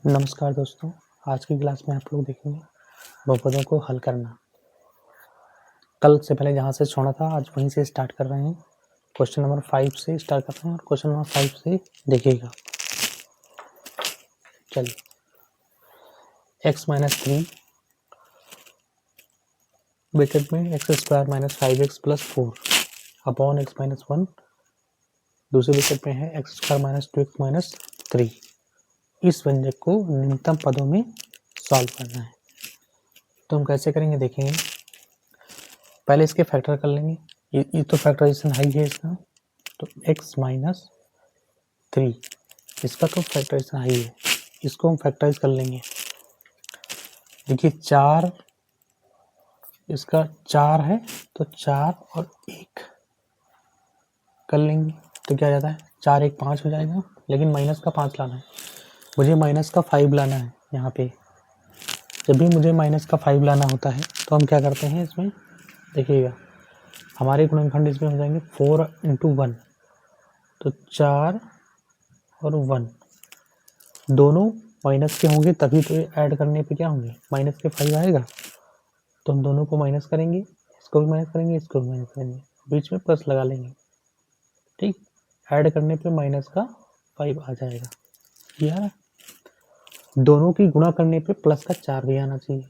नमस्कार दोस्तों, आज की क्लास में आप लोग देखेंगे बहुपदों को हल करना। कल से पहले जहाँ से छोड़ा था आज वहीं से स्टार्ट कर रहे हैं। क्वेश्चन नंबर 5 से स्टार्ट कर रहे हैं और क्वेश्चन नंबर 5 से देखिएगा। चलिए, x माइनस 3 ब्रैकेट में x square minus 5x plus 4 upon x minus 1, दूसरे ब्रैकेट में है x square minus 2x minus 3। इस व्यंजक को न्यूनतम पदों में सॉल्व करना है। तो हम कैसे करेंगे देखेंगे। पहले इसके फैक्टर कर लेंगे। ये तो फैक्टराइजेशन हाई है इसका, तो x माइनस 3 इसका तो फैक्टराइजेशन हाई है, इसको हम फैक्टराइज कर लेंगे। देखिए 4 इसका 4 है तो 4 और 1 कर लेंगे तो क्या जाता है 4 1 5 हो जाएगा, लेकिन माइनस का 5 लाना है, मुझे माइनस का 5 लाना है। यहाँ पे जब भी मुझे माइनस का 5 लाना होता है तो हम क्या करते हैं इसमें देखिएगा, हमारे गुणनखंड इसमें हो जाएंगे 4 × 1, तो 4 और 1 दोनों माइनस के होंगे तभी तो ऐड करने पे क्या होंगे माइनस के 5 आएगा। तो हम दोनों को माइनस करेंगे, इसको भी माइनस करेंगे, इसको भी माइनस करेंगे, बीच में प्लस लगा लेंगे। ठीक, ऐड करने पे माइनस का 5 आ जाएगा। यार दोनों की गुणा करने पे प्लस का 4 भी आना चाहिए,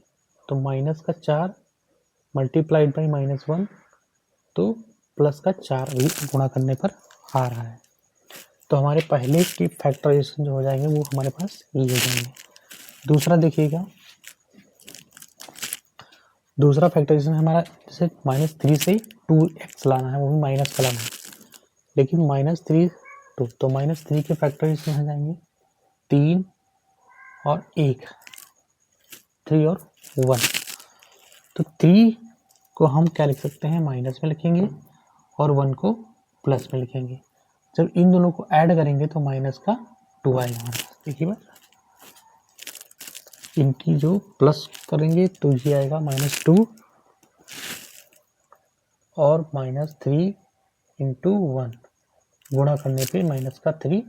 तो माइनस का 4 मल्टीप्लाइड बाई माइनस 1, तो प्लस का 4 भी गुणा करने पर आ रहा है। तो हमारे पहले की फैक्टराइजेशन जो हो जाएंगे वो हमारे पास ये हो जाएंगे। दूसरा देखिएगा, दूसरा फैक्टराइजेशन हमारा जैसे -3 से 2x लाना है, वो भी माइनस का लाना है, लेकिन -3 2, तो -3 के फैक्टराइजेशन हो जाएंगे 3 और 1, 3 और 1। तो 3 को हम क्या लिख सकते हैं माइनस में लिखेंगे और 1 को प्लस में लिखेंगे। जब इन दोनों को ऐड करेंगे तो माइनस का 2 आएगा हमारे पास। देखिए बस इनकी जो प्लस करेंगे तो ये आएगा -2 और -3 × 1 गुणा करने पे माइनस का 3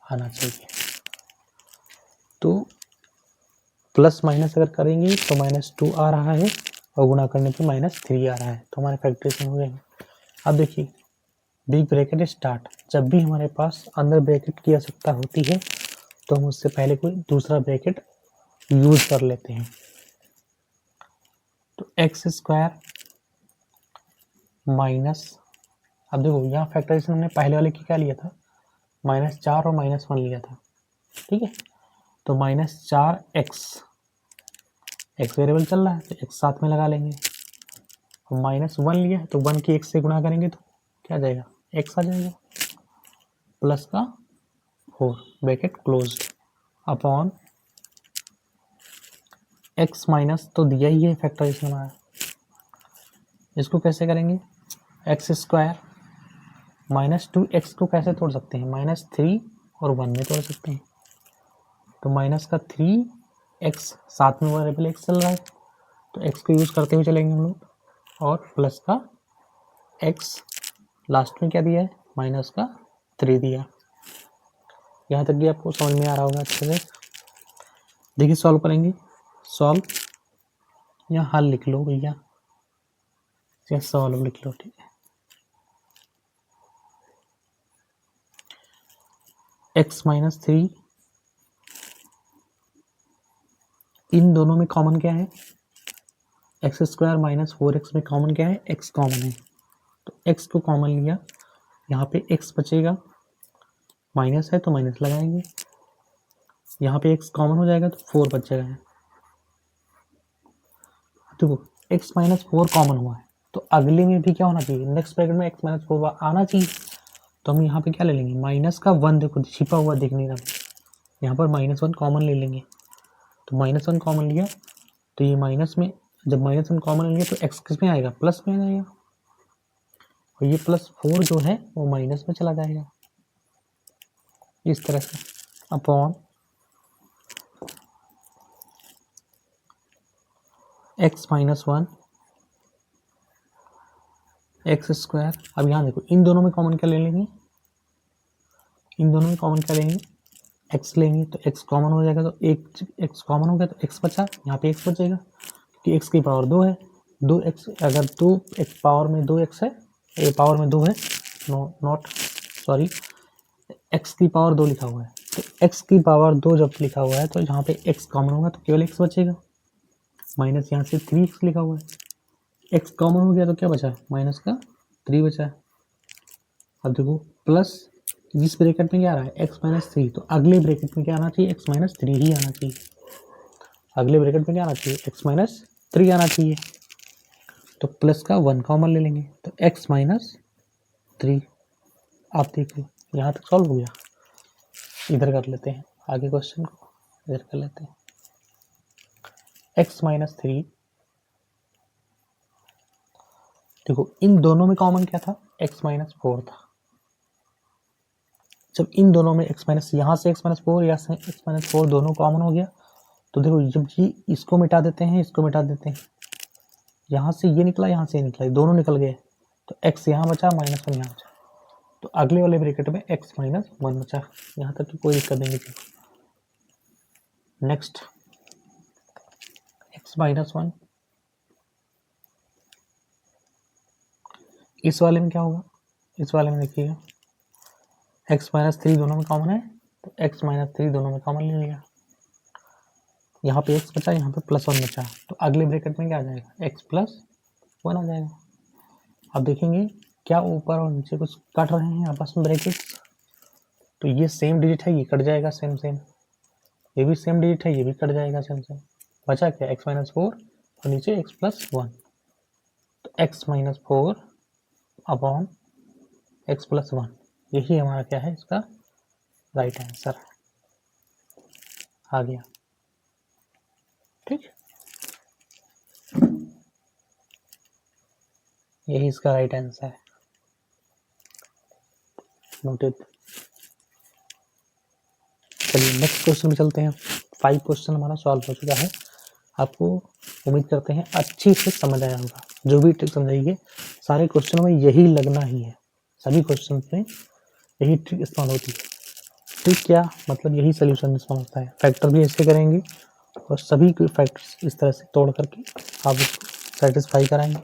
आना चाहिए। तो प्लस माइनस अगर करेंगे तो -2 आ रहा है और गुणा करने पे -3 आ रहा है, तो हमारे फैक्टराइजेशन हो जाएंगे। अब देखिए बिग ब्रैकेट स्टार्ट, जब भी हमारे पास अंदर ब्रैकेट की आवश्यकता होती है तो हम उससे पहले कोई दूसरा ब्रैकेट यूज कर लेते हैं। तो एक्स स्क्वायर माइनस, अब देखो यहाँ फैक्टराइजेशन हमने पहले वाले की क्या लिया था -4 और -1 लिया था। ठीक है, तो -4x, x वेरिएबल चल रहा है तो x साथ में लगा लेंगे, और -1 लिया है तो 1 की x से गुणा करेंगे तो क्या आ जाएगा x आ जाएगा, प्लस का 4 bracket closed upon x minus तो दिया ही है फैक्टराइजेशन हमारा। इसको कैसे करेंगे, एक्स स्क्वायर -2x को कैसे तोड़ सकते हैं -3 और 1 में तोड़ सकते हैं, तो माइनस का 3x साथ में वेरिएबल x चल रहा है तो x को यूज करते हुए चलेंगे हम लोग, और प्लस का x लास्ट में क्या दिया है माइनस का 3 दिया। यहाँ तक भी आपको समझ में आ रहा होगा अच्छे से। देखिए सॉल्व करेंगे, सॉल्व यहाँ हल लिख लो भैया, या सॉल्व लिख लो। ठीक है, x -3 इन दोनों में कॉमन क्या है, एक्स स्क्वायर -4x में कॉमन क्या है x कॉमन है, तो x को कॉमन लिया, यहाँ पे x बचेगा, माइनस है तो माइनस लगाएंगे, यहाँ पे x कॉमन हो जाएगा तो 4 बच जाएगा। देखो x -4 कॉमन हुआ है तो अगले में भी क्या होना चाहिए, नेक्स्ट ब्रैकेट में x -4 आना चाहिए, तो हम यहाँ पे क्या ले लेंगे -1, देखो छिपा हुआ दिख नहीं रहा, यहाँ पर -1 कॉमन ले लेंगे, तो -1 कॉमन लिया तो ये माइनस में, जब -1 कॉमन लेंगे तो x किस में आएगा प्लस में आ जाएगा, और ये +4 जो है वो माइनस में चला जाएगा इस तरह से, अपॉन x -1 एक्स स्क्वायर। अब यहाँ देखो इन दोनों में कॉमन क्या ले लेंगे, इन दोनों में कॉमन क्या लेंगे एक्स लेंगे तो एक्स कॉमन हो जाएगा, तो एक एक्स कॉमन हो गया तो एक्स बचा, यहाँ पे एक्स बचेगा क्योंकि एक्स की पावर 2 है। 2x, अगर 2x पावर में 2x है, ए पावर में 2 है, नॉट सॉरी, x की पावर 2 लिखा हुआ है, तो x की पावर 2 जब लिखा हुआ है तो यहाँ पे x कॉमन होगा तो केवल x बचेगा, माइनस यहाँ से 3x लिखा हुआ है, x कॉमन हो गया तो क्या बचा, माइनस का 3 बचा है। अब देखो प्लस इस ब्रैकेट में क्या आ रहा है, x माइनस 3, तो अगले ब्रैकेट में क्या आना चाहिए, x माइनस 3 ही आना चाहिए, अगले ब्रैकेट में क्या आना चाहिए, x माइनस 3 आना चाहिए। तो प्लस का 1 कॉमन ले लेंगे तो x माइनस 3। आप देखिए यहाँ तक सॉल्व हो गया। इधर कर लेते हैं आगे क्वेश्चन को, इधर कर लेते हैं x माइनस 3। देखो इन दोनों में कॉमन क्या था, x माइनस 4 था। जब इन दोनों में x माइनस, यहाँ से x माइनस 4 या से x माइनस 4 दोनों कॉमन हो गया, तो देखो जब ये इसको मिटा देते हैं, इसको मिटा देते हैं, यहाँ से ये निकला, यहाँ से ये निकला, दोनों निकल गए, तो x यहाँ बचा, माइनस 1 यहाँ बचा, तो अगले वाले ब्रैकेट में x माइनस 1 बचा। यहाँ तक की कोई दिक्कत नहीं थी। नेक्स्ट x माइनस 1, इस वाले में क्या होगा, इस वाले में देखिएगा x माइनस 3 दोनों में कॉमन है, तो x माइनस 3 दोनों में कॉमन ले लिया, यहाँ पे x बचा, यहाँ पे प्लस 1 बचा, तो अगले ब्रैकेट में क्या आ जाएगा, x प्लस 1 आ जाएगा। अब देखेंगे क्या ऊपर और नीचे कुछ कट रहे हैं आपस में ब्रैकेट्स, तो ये सेम डिजिट है, ये कट जाएगा सेम सेम, ये भी सेम डिजिट है, ये भी कट जाएगा सेम सेम, बचा क्या, x माइनस 4 और नीचे x प्लस 1, तो x minus 4 upon x plus 1, यही हमारा क्या है, इसका राइट आंसर आ गया। ठीक, यही इसका राइट आंसर है, नोटेड। चलिए नेक्स्ट क्वेश्चन में चलते हैं। 5 क्वेश्चन हमारा सॉल्व हो चुका है, आपको उम्मीद करते हैं अच्छी से समझ आया होगा। जो भी ट्रिक समझाइए सारे क्वेश्चनों में यही लगना ही है, सभी क्वेश्चन में यही ट्रिक इस्तेमाल होती है। ट्रिक क्या मतलब, यही सोल्यूशन इस्तेमाल होता है। फैक्टर भी ऐसे करेंगे और सभी के फैक्टर्स इस तरह से तोड़ करके आप इसको सेटिस्फाई कराएंगे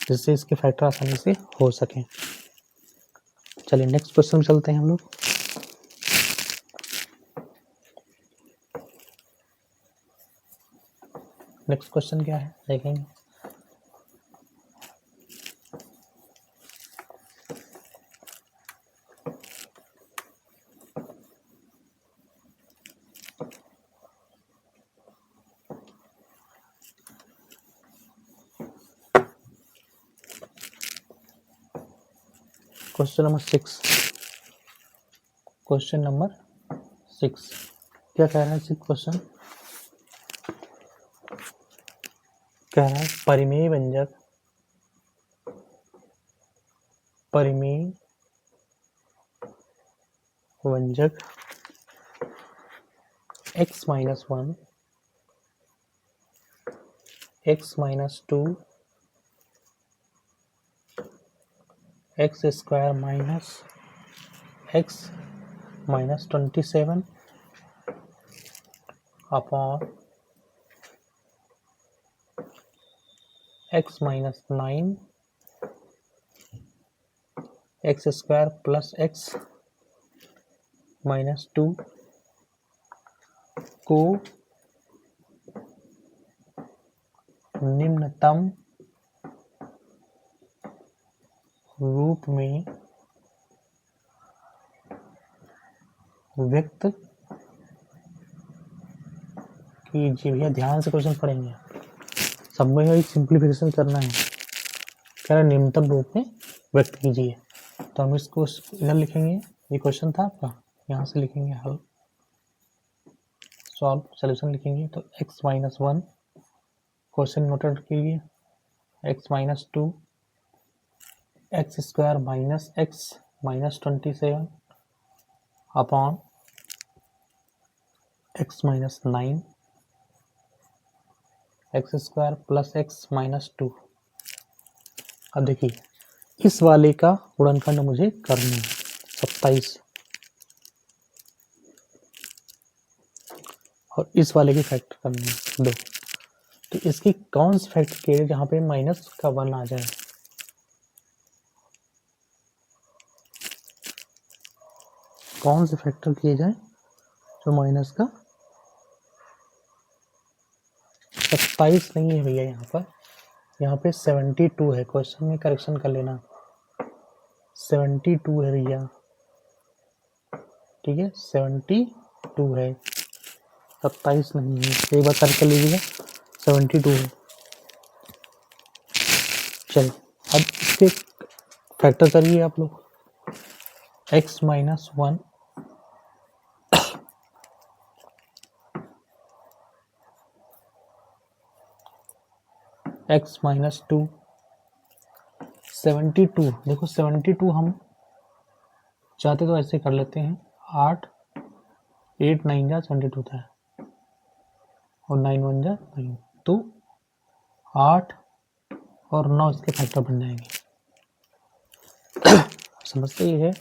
जिससे इसके फैक्टर आसानी से हो सकें। चलिए नेक्स्ट क्वेश्चन में चलते हैं हम लोग। नेक्स्ट क्वेश्चन क्या है देखेंगे। क्वेश्चन नंबर 6, क्वेश्चन नंबर 6 क्या कह रहा है। 6 क्वेश्चन कह रहा है परिमेय व्यंजक, परिमेय व्यंजक x minus 1, x minus 2, x square minus x minus 27 upon x minus 9, x square plus x minus 2 को निम्नतम रूप में व्यक्त कीजिए। भैया ध्यान से क्वेश्चन पढ़ेंगे, सब में ही सिंप्लीफिकेशन करना है। कह रहा निम्नतम रूप में व्यक्त कीजिए, तो हम इसको इधर लिखेंगे, ये क्वेश्चन था आपका, यहाँ से लिखेंगे हल, सॉल्व सोल्यूशन लिखेंगे। तो x माइनस 1 क्वेश्चन नोटेड कीजिए, x minus 2, x square minus x minus 27 upon x minus 9, x square plus x minus 2। अब देखिए इस वाले का गुणनखंड मुझे करना है 27, और इस वाले की फैक्टर करनी है 2। तो इसकी कौन सी फैक्टर किए जाए जहाँ पे माइनस का 1 आ जाए? कौन से फैक्टर किए जाए जो माइनस का 27 नहीं है भैया, यहाँ पे 72 है। क्वेश्चन में करेक्शन कर लेना, 72 है भैया, ठीक है 72 है, 27 नहीं है। एक बार कर लीजिएगा, 72 है। चलो अब इसके फैक्टर करिए आप लोग। x minus 1 x minus 2 72। देखो 72 हम चाहते तो ऐसे कर लेते हैं, 8 9 जा 72 होता है और 9 1 जा 9, तो 8 और 9 इसके फैक्टर बन जाएंगे। समझते ये है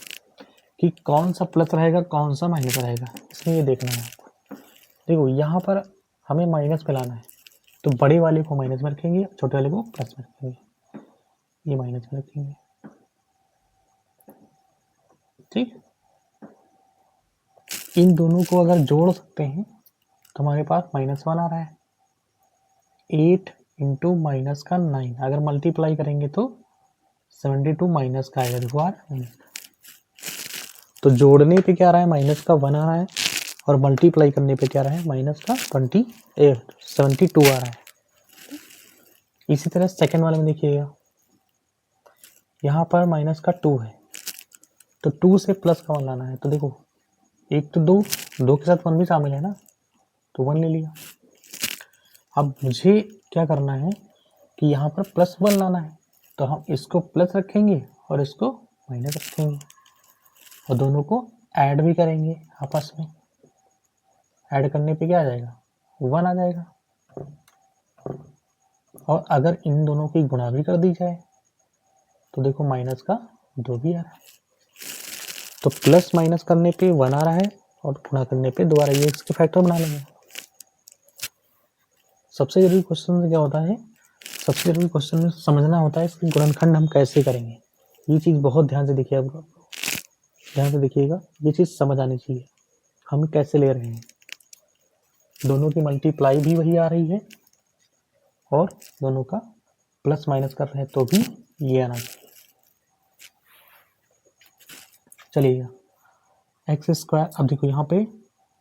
कि कौन सा प्लस रहेगा कौन सा माइनस रहेगा, इसमें ये देखना है आपको। देखो यहाँ पर हमें माइनस पे लाना है, तो बड़े वाले को माइनस में रखेंगे, छोटे वाले को प्लस में रखेंगे, ये माइनस में रखेंगे, ठीक। इन दोनों को अगर जोड़ सकते हैं तो हमारे पास -1 आ रहा है। 8 इंटू माइनस का 9, अगर मल्टीप्लाई करेंगे तो 72 माइनस का आएगा, देखो आ रहा है। तो जोड़ने पे क्या आ रहा है, -1 आ रहा है, और मल्टीप्लाई करने पे क्या आ रहा है, -72 आ रहा है। इसी तरह सेकंड वाले में देखिएगा, यहाँ पर -2 है, तो 2 से प्लस का 1 लाना है। तो देखो एक तो 2 के साथ 1 भी शामिल है ना, तो 1 ले लिया। अब मुझे क्या करना है कि यहाँ पर +1 लाना है, तो हम इसको प्लस रखेंगे और इसको माइनस रखेंगे, और दोनों को ऐड भी करेंगे आपस में। ऐड करने पे क्या आ जाएगा, 1 आ जाएगा। और अगर इन दोनों की गुणा भी कर दी जाए तो देखो -2 भी आ रहा है। तो प्लस माइनस करने पे 1 आ रहा है और गुणा करने पे 2 आ रहा है, ये इसके फैक्टर बना लेंगे। सबसे जरूरी क्वेश्चन में क्या होता है, सबसे जरूरी क्वेश्चन में समझना होता है इसकी गुणनखंड हम कैसे करेंगे। ये चीज़ बहुत ध्यान से देखिए, आप ध्यान से देखिएगा, ये चीज़ समझ आनी चाहिए हम कैसे ले रहे हैं। दोनों की मल्टीप्लाई भी वही आ रही है और दोनों का प्लस माइनस कर रहे हैं तो भी ये आना चाहिए। चलिएगा x², अब देखो यहाँ पे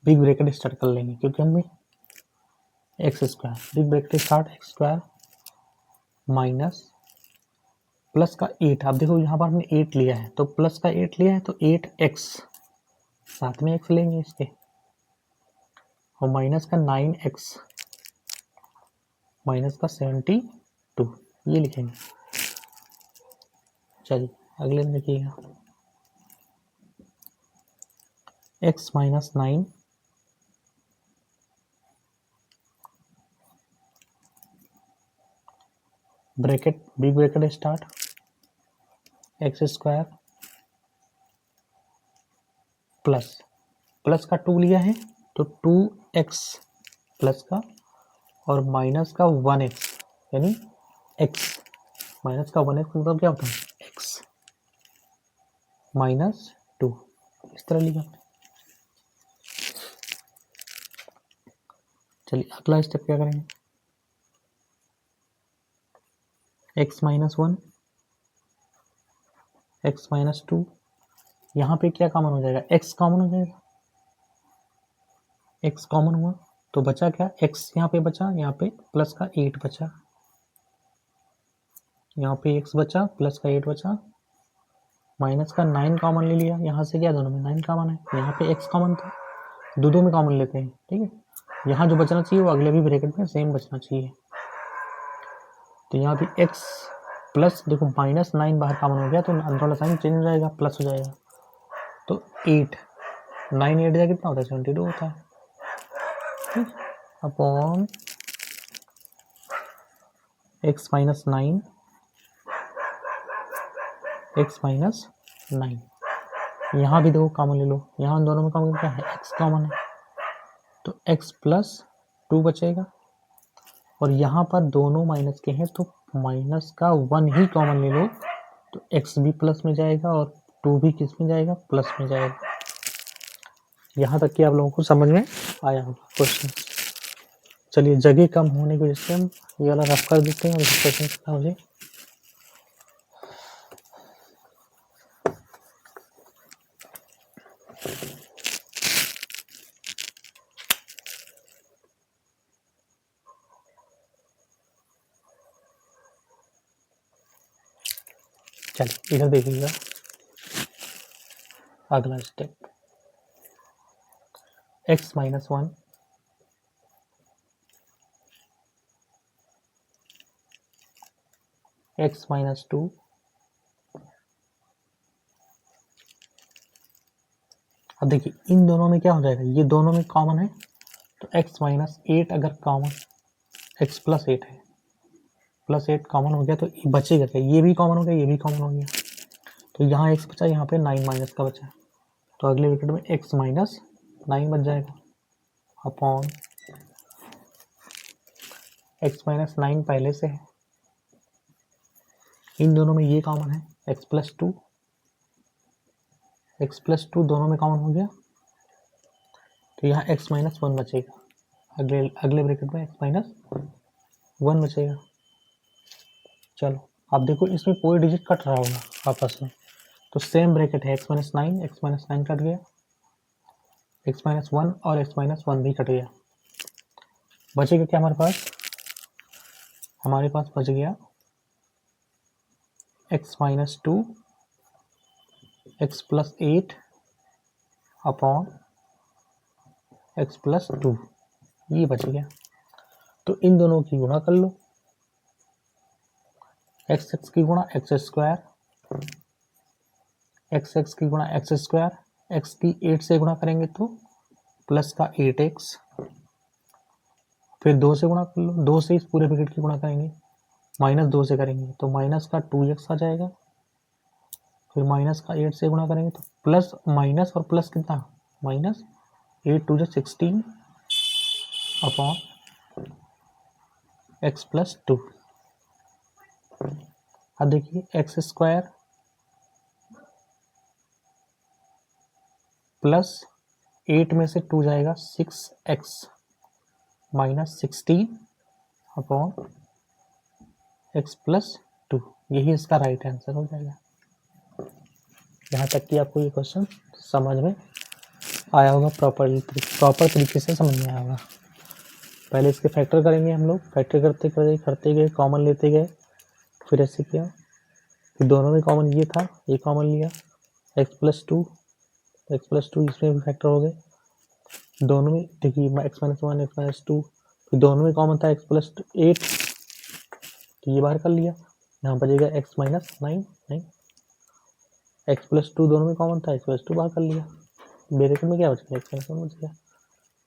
बिग ब्रैकेट स्टार्ट कर लेंगे, क्योंकि हमें x², big bracket start x² minus plus का 8। अब देखो यहाँ पर हमने 8 लिया है, तो प्लस का 8 लिया है, तो 8x, साथ में x लेंगे इसके, और माइनस का 9x माइनस का 72, ये लिखेंगे। चलिए अगले में देखिएगा, x minus 9 bracket, big bracket start x² plus का 2 लिया है, तो 2x प्लस का और माइनस का 1x, यानी x माइनस का 1x मतलब क्या होता है, x -2, इस तरह लिखा। चलिए अगला स्टेप क्या करेंगे, x माइनस 1 x माइनस 2, यहाँ पे क्या कॉमन हो जाएगा, x कॉमन हो जाएगा, x कॉमन हुआ तो बचा क्या, x यहाँ पे बचा, यहाँ पे प्लस का 8 बचा, यहाँ पे x बचा, प्लस का 8 बचा, माइनस का 9 कॉमन ले लिया, यहाँ से क्या दोनों में 9 कॉमन है, यहाँ पे x कॉमन था, दो में कॉमन लेते हैं, ठीक है। यहाँ जो बचना चाहिए वो अगले भी ब्रैकेट में सेम बचना चाहिए, तो यहाँ भी x प्लस, देखो -9 बाहर कॉमन हो गया तो अंदर वाला साइन चेंज हो जाएगा, प्लस हो जाएगा, तो 8 9 8 जाए कितना होता है, 72 होता है, ठीक, upon x minus 9 x minus 9। यहाँ भी देखो कॉमन ले लो, यहाँ दोनों में कॉमन क्या है, x कॉमन है, तो x प्लस 2 बचेगा, और यहाँ पर दोनों माइनस के हैं तो माइनस का 1 ही कॉमन ले लो, तो x भी प्लस में जाएगा और 2 भी किस में जाएगा, प्लस में जाएगा। यहाँ तक कि आप लोगों को समझ में आया होगा क्वेश्चन। चलिए जगह कम होने की वजह से हम ये वाला रफ कर देते हैं और इस क्वेश्चन का मुझे चलिए इधर देखिएगा अगला step, x minus 1 x minus 2 अब देखिए इन दोनों में क्या हो जाएगा, ये दोनों में कॉमन है तो x माइनस 8 अगर कॉमन, x प्लस 8 है, प्लस 8 कॉमन हो गया तो बचेगा क्या, ये भी कॉमन हो गया, ये भी कॉमन हो गया, तो यहाँ x बचा, यहाँ पे 9 माइनस का बचा, तो अगले ब्रैकेट में x माइनस 9 बच जाएगा अपॉन x माइनस 9 पहले से है, इन दोनों में ये कॉमन है x प्लस 2, x प्लस 2 दोनों में कॉमन हो गया, तो यहाँ x माइनस 1 बचेगा, अगले ब्रैकेट में x माइनस 1 बचेगा। चलो अब देखो इसमें कोई डिजिट कट रहा होगा आपस में, तो सेम ब्रैकेट है x माइनस 9 कट गया, x माइनस 1 और x माइनस 1 भी कट गया, बचेगा क्या हमारे पास बच गया x minus 2 x plus 8 upon x plus 2, ये बच गया। तो इन दोनों की गुणा कर लो, x की गुणा x स्क्वायर, x की गुणा x स्क्वायर, x की 8 से गुणा करेंगे तो प्लस का 8x, फिर 2 से गुणा कर लो, 2 से इस पूरे ब्रैकेट की गुणा करेंगे, माइनस 2 से करेंगे तो माइनस का 2x आ जाएगा, फिर माइनस का 8 से गुणा करेंगे तो प्लस माइनस और प्लस कितना, माइनस 8 2 16 अपॉन x प्लस 2। अब देखिए एक्स स्क्वायर प्लस 8 में से 2 जाएगा 6x minus 16 upon x plus 2, यही इसका राइट आंसर हो जाएगा। यहाँ तक कि आपको ये क्वेश्चन समझ में आया होगा, प्रॉपर तरीके से समझ में आया होगा। पहले इसके फैक्टर करेंगे हम लोग, फैक्टर करते गए कॉमन लेते गए, फिर ऐसे किया, फिर दोनों में कॉमन ये था, ये कॉमन लिया, x प्लस 2 इसमें भी फैक्टर हो गए, दोनों में देखिए x माइनस 1 x माइनस 2, फिर दोनों में कॉमन था x प्लस 8, तो ये बाहर कर लिया, यहाँ बचेगा x माइनस 9, x प्लस 2 दोनों में कॉमन था, x प्लस 2 बाहर कर लिया, ब्रैकेट में क्या बचेगा, x माइनस 1 बच गया,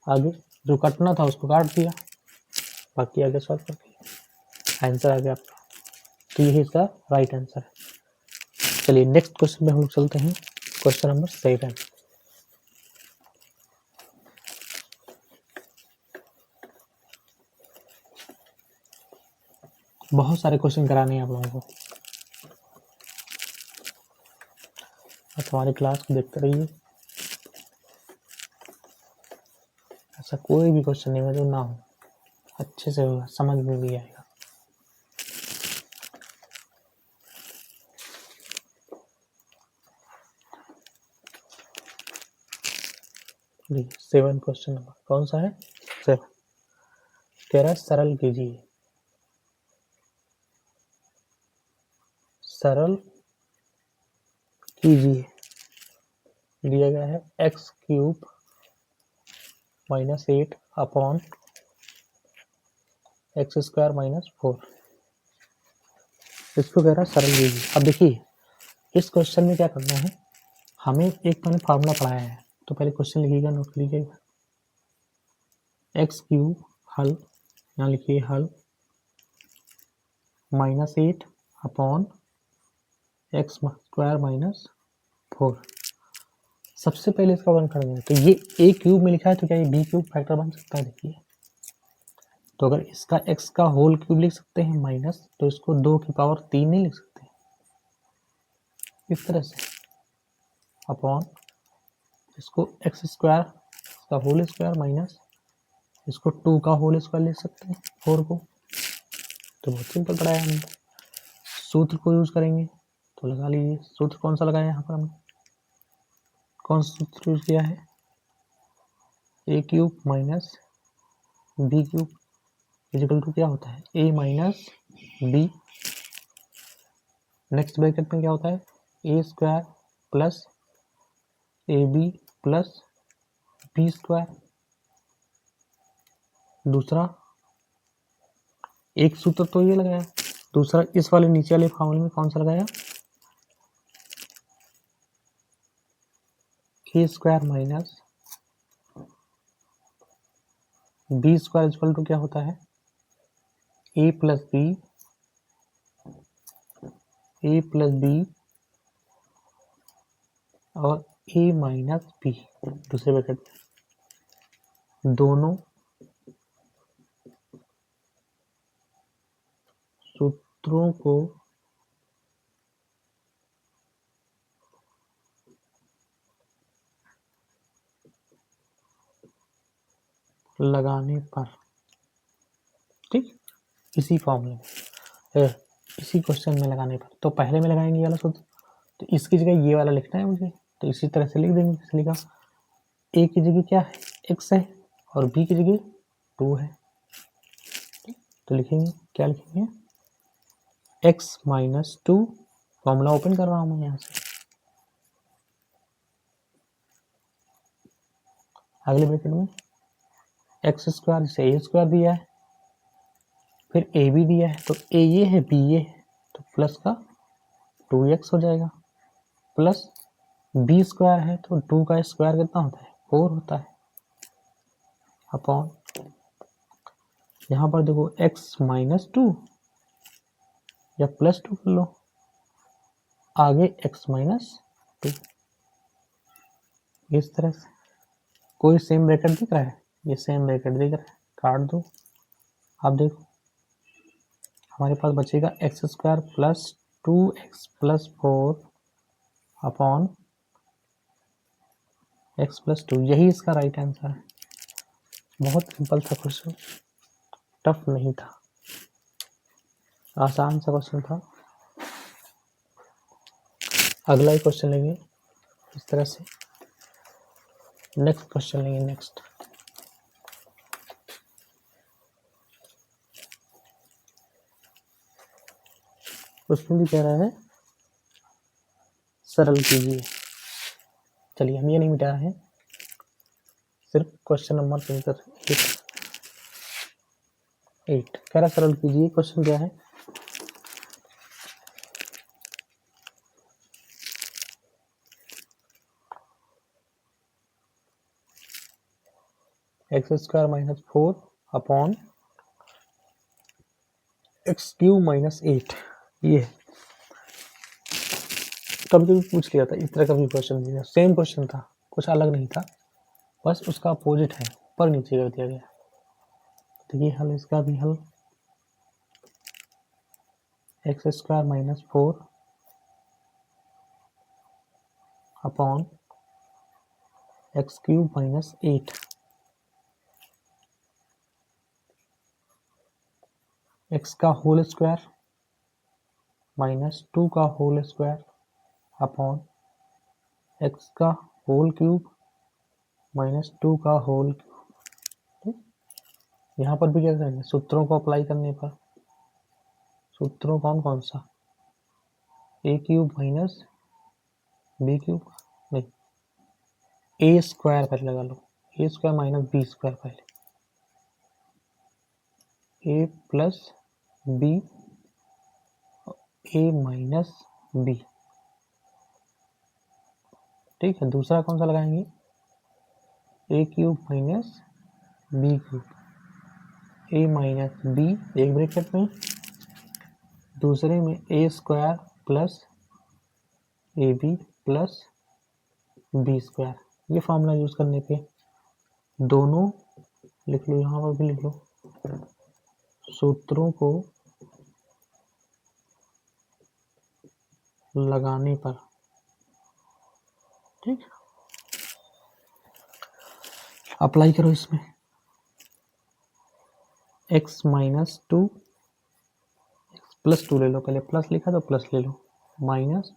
आगे जो कटना था उसको काट दिया, बाकी आगे सॉल्व कर दिया, आंसर आ गया आपका। तो यही इसका राइट आंसर है। चलिए नेक्स्ट क्वेश्चन में हम लोग चलते हैं, क्वेश्चन नंबर 7। बहुत सारे क्वेश्चन कराने हैं आप लोगों को, आप हमारी क्लास को देखते रहिए, ऐसा कोई भी क्वेश्चन नहीं है जो ना हो, अच्छे से होगा, समझ में भी आएगा। देखिए 7 क्वेश्चन नंबर कौन सा है, 7 कह रहा है सरल कीजिए, सरल कीजिए, दिया गया है x cube minus 8 upon x square minus 4, इसको कह रहा है सरल कीजिए। अब देखिए इस क्वेश्चन में क्या करना है, हमें एक मैंने फार्मूला पढ़ाया है, तो पहले क्वेश्चन लिखिएगा, नोट लीजिएगा, एक्स क्यूब हल, यहाँ लिखिए हल, minus 8 upon x square minus 4, सबसे पहले इसका वन कर देंगे। तो ये ए क्यूब में लिखा है तो क्या ये बी क्यूब फैक्टर बन सकता है? देखिए, तो अगर इसका एक्स का होल क्यूब लिख सकते हैं माइनस, तो इसको 2 की पावर 3 नहीं लिख सकते इस तरह से, अपॉन इसको एक्स स्क्वायर का होल स्क्वायर माइनस इसको 2 का होल स्क्वायर लिख सकते हैं 4 को। तो बहुत सिंपल पढ़ाया हमने। सूत्र को यूज करेंगे तो लगा लीजिए। सूत्र कौन सा लगाया यहाँ पर हमने? कौन सा सूत्र यूज किया है? A cube minus B cube is equal to क्या होता है? A minus B, next bracket में क्या होता है? A square plus A B plus B square. दूसरा एक सूत्र तो ये लगाया, दूसरा इस वाले नीचे वाले फॉर्मूले में कौन सा लगाया? A square minus B square equal to क्या होता है? ए प्लस बी और ए माइनस बी दूसरे ब्रैकेट में। दोनों सूत्रों को लगाने पर, ठीक, इसी फॉर्मूले में, इसी क्वेश्चन में लगाने पर, तो पहले में लगाएंगे ये वाला सूत्र, तो इसकी जगह ये वाला लिखना है मुझे, तो इसी तरह से लिख देंगे। जैसे लिखा ए की जगह क्या है? एक्स है और बी की जगह 2 है, तो लिखेंगे क्या? लिखेंगे एक्स माइनस 2, फॉर्मूला ओपन कर रहा हूँ मैं यहाँ से। अगले ब्रैकेट में एक्स स्क्वायर, जिसे ए स्क्वायर दिया है, फिर ए बी दिया है, तो ए ये है बी ये है, तो प्लस का 2x हो जाएगा, प्लस बी स्क्वायर है तो 2 का स्क्वायर कितना होता है? 4 होता है, अपॉन यहाँ पर देखो x माइनस 2 या प्लस 2 कर लो, आगे x माइनस 2, इस तरह से। कोई सेम ब्रैकेट दिख रहा है? ये सेम ब्रैकेट दिख रहा है, काट दो। अब देखो हमारे पास बचेगा x square plus 2x plus 4 upon x plus 2, यही इसका राइट आंसर है। बहुत सिंपल था क्वेश्चन, टफ नहीं था, आसान सा क्वेश्चन था। अगला ही क्वेश्चन लेंगे इस तरह से, नेक्स्ट क्वेश्चन लेंगे। नेक्स्ट उसमें भी कह रहा है सरल कीजिए। चलिए हम ये नहीं मिटा रहे हैं, सिर्फ क्वेश्चन नंबर 8 कह रहा सरल कीजिए। क्वेश्चन क्या है? X square minus 4 upon x cube minus 8, ये कभी कभी पूछ लिया था इस तरह का भी क्वेश्चन दिया, सेम क्वेश्चन था, कुछ अलग नहीं था, बस उसका अपोजिट है, ऊपर नीचे कर दिया गया। देखिए हल, इसका भी हल, x square minus 4 upon x cube minus 8, x का होल स्क्वायर माइनस 2 का होल स्क्वायर अपॉन एक्स का होल क्यूब माइनस 2 का होल क्यूब। यहाँ पर भी क्या करेंगे? सूत्रों को अप्लाई करने पर, सूत्रों कौन कौन सा? A cube minus B cube, नहीं, ए स्क्वायर पहले लगा लो, A square minus B square पहले, A plus B, A minus B, ठीक है। दूसरा कौन सा लगाएंगे? A cube minus B cube, A minus B एक ब्रैकेट में, दूसरे में A square plus A B plus B square. ये फॉर्मूला यूज करने पे दोनों लिख लो, यहाँ पर भी लिख लो, सूत्रों को लगाने पर, ठीक, अप्लाई करो इसमें। x minus two, plus two ले लो, पहले प्लस लिखा तो प्लस ले लो, माइनस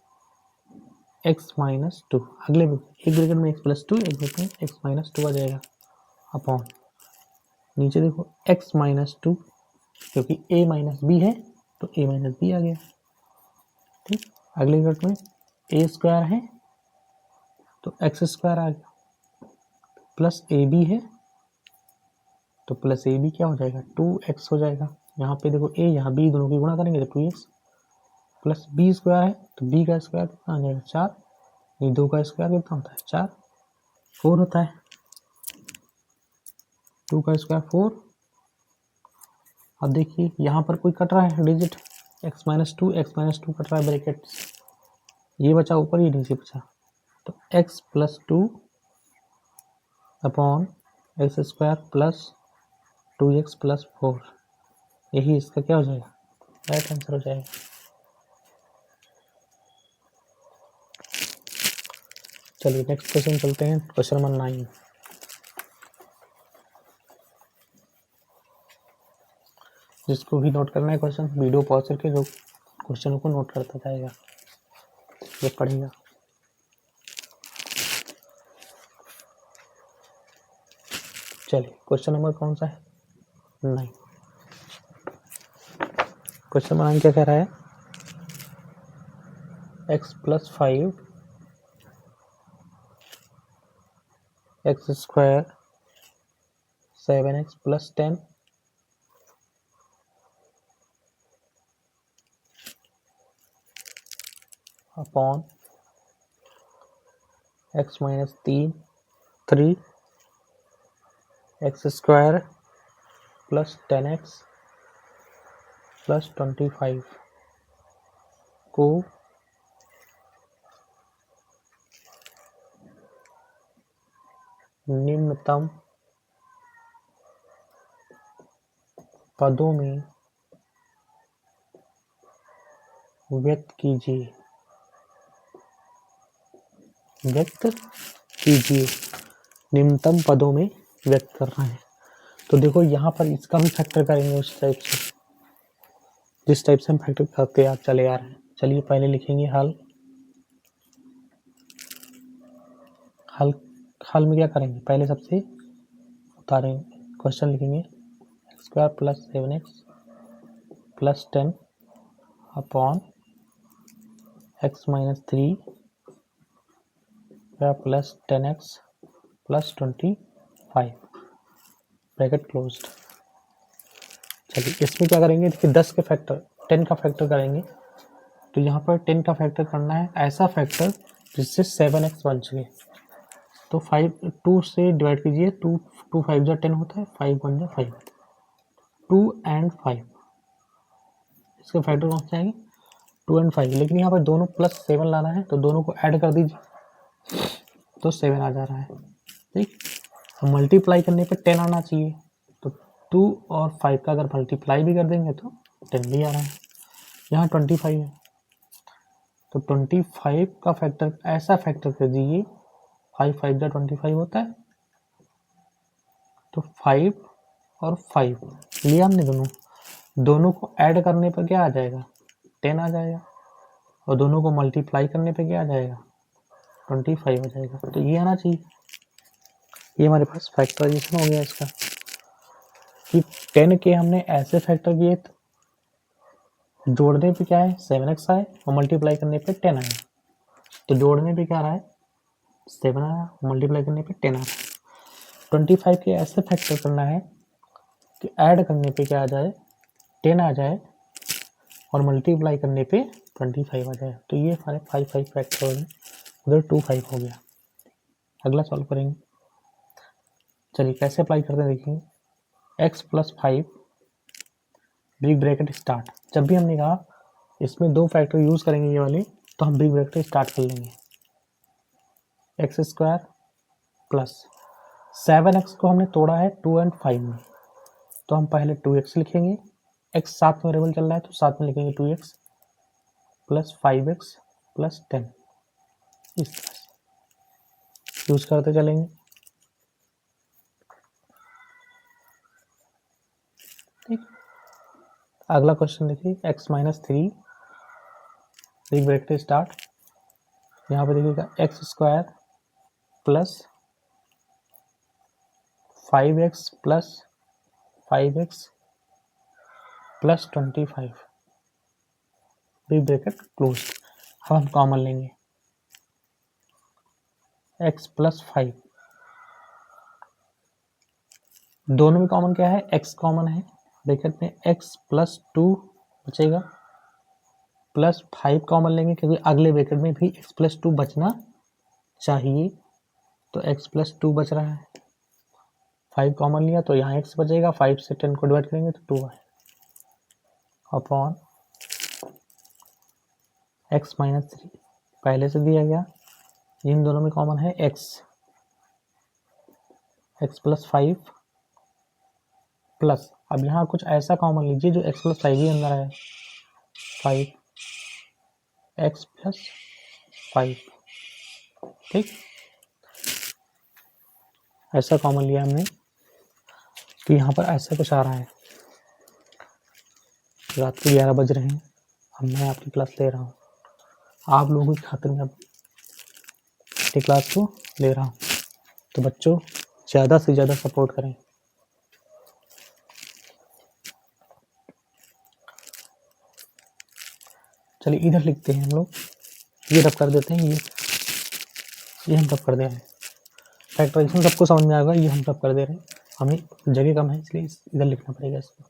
x माइनस टू, अगले एक ब्रैकेट में x प्लस टू, एक ब्रैकेट में x माइनस टू आ जाएगा, अपॉन नीचे देखो x माइनस टू, क्योंकि a माइनस बी है तो a माइनस बी आ गया, ठीक। अगले ब्रैकेट में a स्क्वायर है तो x स्क्वायर आ गया, प्लस ए बी है तो प्लस ए बी क्या हो जाएगा, 2x हो जाएगा। यहाँ पे देखो a यहाँ b दोनों की गुणा करेंगे तो 2x, प्लस बी स्क्वायर है तो b का स्क्वायर कितना आ जाएगा 4, ये 2 का स्क्वायर कितना होता है 4, 4 होता है, 2 का स्क्वायर 4। अब देखिए यहाँ पर कोई कट रहा है digit, x minus two cut रहा है ब्रैकेट, ये बचा ऊपर, ये नीचे बचा, तो x plus two upon x square plus 2x plus 4, यही इसका क्या हो जाएगा, राइट आंसर हो जाएगा। चलिए नेक्स्ट क्वेश्चन चलते हैं, क्वेश्चन नंबर 9। जिसको भी नोट करना है क्वेश्चन, वीडियो पॉज करके जो क्वेश्चन को नोट करता जाएगा, ये पढ़ेगा। चलिए क्वेश्चन नंबर कौन सा है, 9। क्वेश्चन नंबर 9 क्या कह रहा है, x plus 5 x square 7x plus 10 upon x minus 3 x square plus 10x plus 25 को निम्नतम पदों में व्यक्त कीजिए, निम्नतम पदों में व्यक्त करना है। तो देखो यहाँ पर इसका भी फैक्टर करेंगे उस टाइप से, जिस टाइप से हम फैक्टर करते आप चले आ रहे हैं। चलिए पहले लिखेंगे हल में क्या करेंगे, पहले सबसे उतारेंगे, क्वेश्चन लिखेंगे x square plus 7x plus 10 upon x minus 3 plus 10x plus 25, bracket closed. चलिए इसमें क्या करेंगे, देखिए 10 के फैक्टर 10 का फैक्टर करेंगे, तो यहाँ पर 10 का फैक्टर करना है ऐसा फैक्टर जिससे 7x बन सके, तो 2 से डिवाइड कीजिए, 2 5 जा 10 होता है, 5 1 जा 5, 2 and 5, इसके फैक्टर कौन से आएंगे 2 and 5, लेकिन यहाँ पर दोनों प्लस 7 लाना है तो दोनों को ऐड कर दीजिए तो 7 आ जा रहा है, ठीक। मल्टीप्लाई करने पे 10 आना चाहिए, तो 2 और 5 का अगर मल्टीप्लाई भी कर देंगे तो 10 भी आ रहा है। यहाँ 25 है तो 25 का फैक्टर ऐसा फैक्टर कर दीजिए, 5 5 जा 25 होता है, तो 5 और 5 लिया हमने, दोनों को ऐड करने पर क्या आ जाएगा 10 आ जाएगा, और दोनों को मल्टीप्लाई करने पे क्या आ जाएगा 25 आ जाएगा, तो ये आना चाहिए। ये हमारे पास फैक्टराइजेशन हो गया इसका, कि 10 के हमने ऐसे फैक्टर किए, जोड़ने पे क्या है 7x आए और मल्टीप्लाई करने पे 10 आया, तो जोड़ने पे क्या आ रहा है 7 आया, मल्टीप्लाई करने पे 10 आ रहा है। 25 के ऐसे फैक्टर करना है कि ऐड करने पे क्या आ जाए 10 आ जाए और मल्टीप्लाई करने पे 25 आ जाए, तो ये हमारे 5 5 फैक्टर हो गए, उधर 2 5 हो गया। अगला सॉल्व करेंगे, चलिए कैसे अप्लाई करते हैं देखिए, x plus 5 big bracket start, जब भी हमने कहा इसमें 2 फैक्टर यूज करेंगे ये वाले, तो हम बिग ब्रैकेट स्टार्ट कर लेंगे, एक्स स्क्वायर प्लस 7x को हमने तोड़ा है 2 और 5 में, तो हम पहले 2x लिखेंगे, x साथ में वेरिएबल चल रहा है तो साथ में लिखेंगे 2x प्लस 5x प्लस 10, इस तरह से यूज करते चलेंगे। ठीक, अगला क्वेश्चन देखिए, x माइनस 3 एक ब्रैकेट स्टार्ट, यहाँ पे देखिएगा x square plus 5x plus 5x plus 25 big bracket close. अब हम कॉमन लेंगे x प्लस 5, दोनों में कॉमन क्या है, x कॉमन है, ब्रैकेट में x प्लस 2 बचेगा, प्लस 5 कॉमन लेंगे क्योंकि अगले ब्रैकेट में भी x प्लस 2 बचना चाहिए, तो x प्लस 2 बच रहा है, 5 कॉमन लिया तो यहाँ x बचेगा, 5 से 10 को डिवाइड करेंगे तो 2 है, अपॉन x माइनस 3 पहले से दिया गया, इन दोनों में कॉमन है x प्लस 5 प्लस, अब यहाँ कुछ ऐसा कॉमन लीजिए जो x प्लस 5 ही अंदर है, 5x प्लस 5, ठीक, ऐसा कॉमन लिया हमने, तो यहाँ पर ऐसा कुछ आ रहा है। रात के 11 बज रहे हैं, अब मैं आपकी क्लास ले रहा हूँ, आप लोगों की खातिर मैं अपनी क्लास को ले रहा हूँ, तो बच्चों ज़्यादा से ज़्यादा सपोर्ट करें। चलिए इधर लिखते हैं हम लोग, ये रब कर देते हैं, ये हम रब कर दे रहे हैं, फैक्टराइजेशन सबको समझ में आएगा, ये हम रब कर दे रहे हैं, हमें जगह कम है इसलिए इधर लिखना पड़ेगा इसको।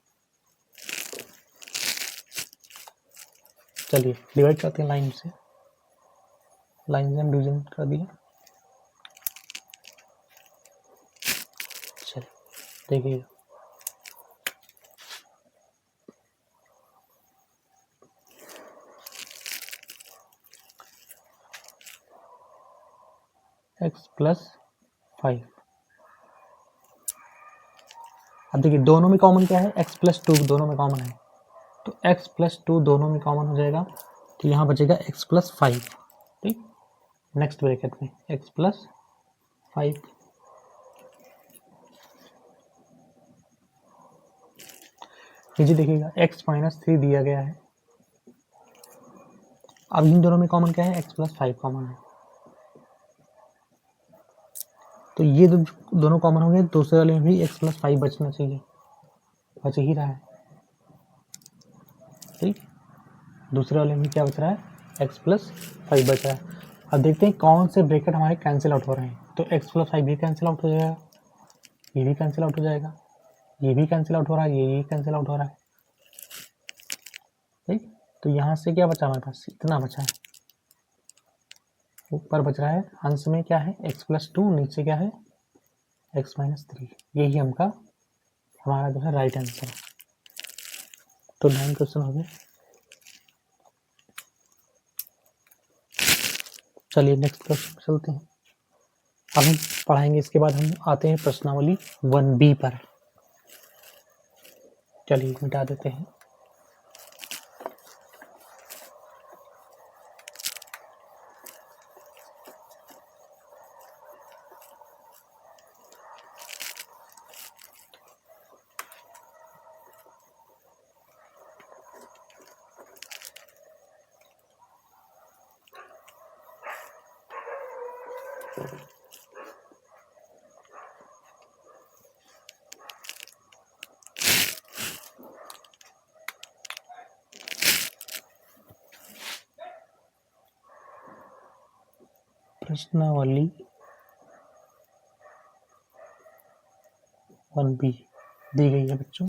चलिए डिवाइड करते हैं लाइन से हम डिवीजन कर दिया। चलिए देखिए, x प्लस 5, अब देखिए दोनों में कॉमन क्या है, x प्लस 2 दोनों में कॉमन है, तो x प्लस 2 दोनों में कॉमन हो जाएगा, तो यहाँ बचेगा x प्लस 5, ठीक, नेक्स्ट ब्रैकेट में x प्लस 5, नीचे देखिएगा x माइनस 3 दिया गया है, अब इन दोनों में कॉमन क्या है, x प्लस 5 कॉमन है, तो ये दोनों कॉमन होंगे, दूसरे वाले में भी x प्लस 5 बचना चाहिए, बच ही रहा है, ठीक, दूसरे वाले में क्या बच रहा है, x प्लस 5 बच रहा है। अब देखते हैं कौन से ब्रैकेट हमारे कैंसिल आउट हो रहे हैं, तो x प्लस 5 भी कैंसिल आउट हो जाएगा, ये भी कैंसिल आउट हो जाएगा, ये भी कैंसिल आउट हो रहा है, ये कैंसिल आउट हो रहा है, ठीक, तो यहाँ से क्या बचा हमारे पास, इतना बचा है, ऊपर बच रहा है अंश में क्या है, x प्लस 2, नीचे क्या है, x माइनस 3, यही हमारा जो है राइट आंसर है। तो 9 क्वेश्चन हो गए। चलिए नेक्स्ट क्वेश्चन पर चलते हैं, अब हम पढ़ाएंगे, इसके बाद हम आते हैं प्रश्नावली 1B पर। चलिए मिटा देते हैं, प्रश्नावली 1B दी गई है बच्चों,